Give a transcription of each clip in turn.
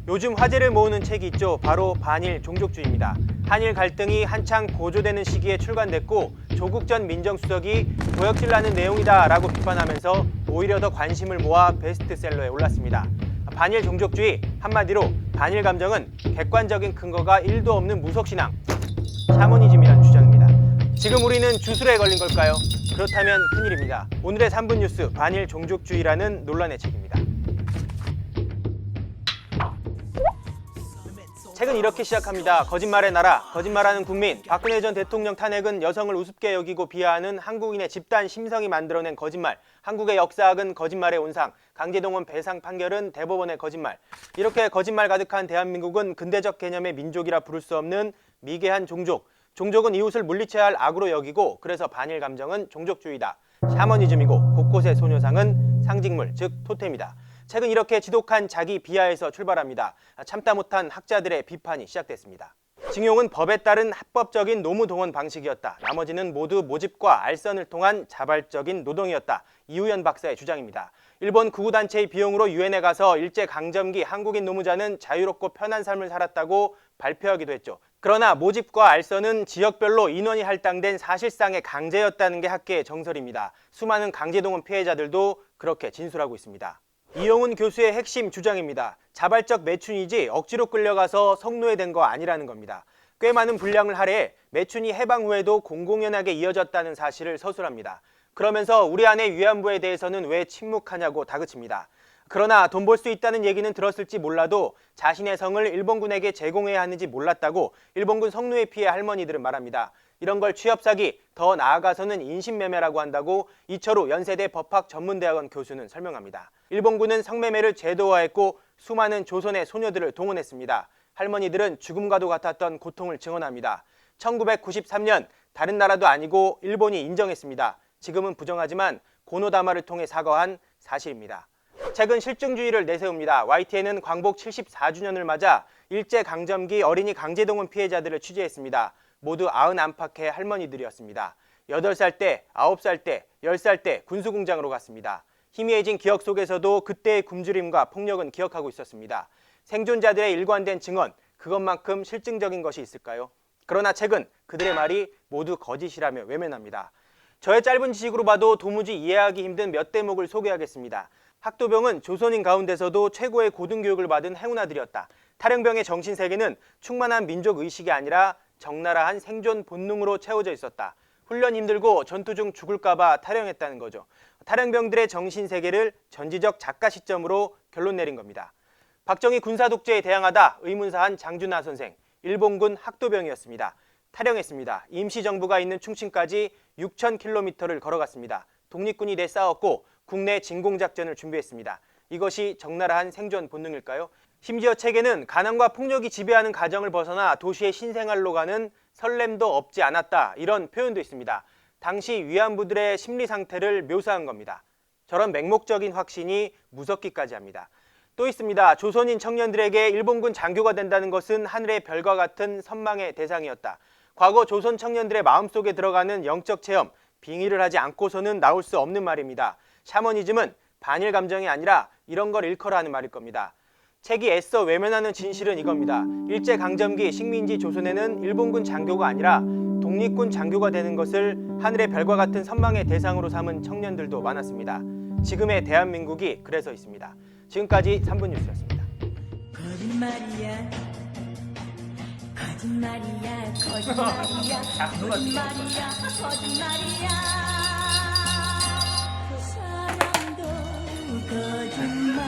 요즘 화제를 모으는 책이 있죠. 바로 반일 종족주의입니다. 한일 갈등이 한창 고조되는 시기에 출간됐고 조국 전 민정수석이 도역질나는 내용이다라고 비판하면서 오히려 더 관심을 모아 베스트셀러에 올랐습니다. 반일 종족주의, 한마디로 반일 감정은 객관적인 근거가 1도 없는 무속신앙, 샤머니즘이라는 주장입니다. 지금 우리는 주술에 걸린 걸까요? 그렇다면 큰일입니다. 오늘의 3분 뉴스, 반일 종족주의라는 논란의 책입니다. 책은 이렇게 시작합니다. 거짓말의 나라, 거짓말하는 국민. 박근혜 전 대통령 탄핵은 여성을 우습게 여기고 비하하는 한국인의 집단 심성이 만들어낸 거짓말. 한국의 역사학은 거짓말의 온상. 강제동원 배상 판결은 대법원의 거짓말. 이렇게 거짓말 가득한 대한민국은 근대적 개념의 민족이라 부를 수 없는 미개한 종족. 종족은 이웃을 물리쳐야 할 악으로 여기고 그래서 반일 감정은 종족주의다. 샤머니즘이고 곳곳의 소녀상은 상징물, 즉 토템이다. 책은 이렇게 지독한 자기 비하에서 출발합니다. 참다 못한 학자들의 비판이 시작됐습니다. 징용은 법에 따른 합법적인 노무 동원 방식이었다. 나머지는 모두 모집과 알선을 통한 자발적인 노동이었다. 이우연 박사의 주장입니다. 일본 극우단체의 비용으로 유엔에 가서 일제강점기 한국인 노무자는 자유롭고 편한 삶을 살았다고 발표하기도 했죠. 그러나 모집과 알선은 지역별로 인원이 할당된 사실상의 강제였다는 게 학계의 정설입니다. 수많은 강제동원 피해자들도 그렇게 진술하고 있습니다. 이용훈 교수의 핵심 주장입니다. 자발적 매춘이지 억지로 끌려가서 성노예된 거 아니라는 겁니다. 꽤 많은 분량을 할애해 매춘이 해방 후에도 공공연하게 이어졌다는 사실을 서술합니다. 그러면서 우리 안의 위안부에 대해서는 왜 침묵하냐고 다그칩니다. 그러나 돈 벌 수 있다는 얘기는 들었을지 몰라도 자신의 성을 일본군에게 제공해야 하는지 몰랐다고 일본군 성노예 피해 할머니들은 말합니다. 이런 걸 취업사기, 더 나아가서는 인신매매라고 한다고 이철우 연세대 법학전문대학원 교수는 설명합니다. 일본군은 성매매를 제도화했고 수많은 조선의 소녀들을 동원했습니다. 할머니들은 죽음과도 같았던 고통을 증언합니다. 1993년 다른 나라도 아니고 일본이 인정했습니다. 지금은 부정하지만 고노다마를 통해 사과한 사실입니다. 책은 실증주의를 내세웁니다. YTN은 광복 74주년을 맞아 일제강점기 어린이 강제동원 피해자들을 취재했습니다. 모두 91팍의 할머니들이었습니다. 8살 때, 9살 때, 10살 때 군수공장으로 갔습니다. 희미해진 기억 속에서도 그때의 굶주림과 폭력은 기억하고 있었습니다. 생존자들의 일관된 증언, 그것만큼 실증적인 것이 있을까요? 그러나 책은 그들의 말이 모두 거짓이라며 외면합니다. 저의 짧은 지식으로 봐도 도무지 이해하기 힘든 몇 대목을 소개하겠습니다. 학도병은 조선인 가운데서도 최고의 고등교육을 받은 행운아들이었다. 탈영병의 정신세계는 충만한 민족의식이 아니라 적나라한 생존 본능으로 채워져 있었다. 훈련 힘들고 전투 중 죽을까봐 탈영했다는 거죠. 탈영병들의 정신세계를 전지적 작가 시점으로 결론 내린 겁니다. 박정희 군사독재에 대항하다 의문사한 장준하 선생, 일본군 학도병이었습니다. 탈영했습니다. 임시정부가 있는 충칭까지 6,000km를 걸어갔습니다. 독립군이 돼 싸웠고 국내 진공작전을 준비했습니다. 이것이 적나라한 생존 본능일까요? 심지어 책에는 가난과 폭력이 지배하는 가정을 벗어나 도시의 신생활로 가는 설렘도 없지 않았다. 이런 표현도 있습니다. 당시 위안부들의 심리 상태를 묘사한 겁니다. 저런 맹목적인 확신이 무섭기까지 합니다. 또 있습니다. 조선인 청년들에게 일본군 장교가 된다는 것은 하늘의 별과 같은 선망의 대상이었다. 과거 조선 청년들의 마음속에 들어가는 영적 체험, 빙의를 하지 않고서는 나올 수 없는 말입니다. 샤머니즘은 반일 감정이 아니라 이런 걸 일컬어 하는 말일 겁니다. 책이 애써 외면하는 진실은 이겁니다. 일제강점기 식민지 조선에는 일본군 장교가 아니라 독립군 장교가 되는 것을 하늘의 별과 같은 선망의 대상으로 삼은 청년들도 많았습니다. 지금의 대한민국이 그래서 있습니다. 지금까지 3분 뉴스였습니다. 거짓말이야, 거짓말이야, 거짓말이야, 거짓말이야, 거짓말이야. 사랑도 거짓말,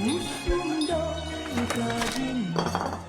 웃음도 거짓말.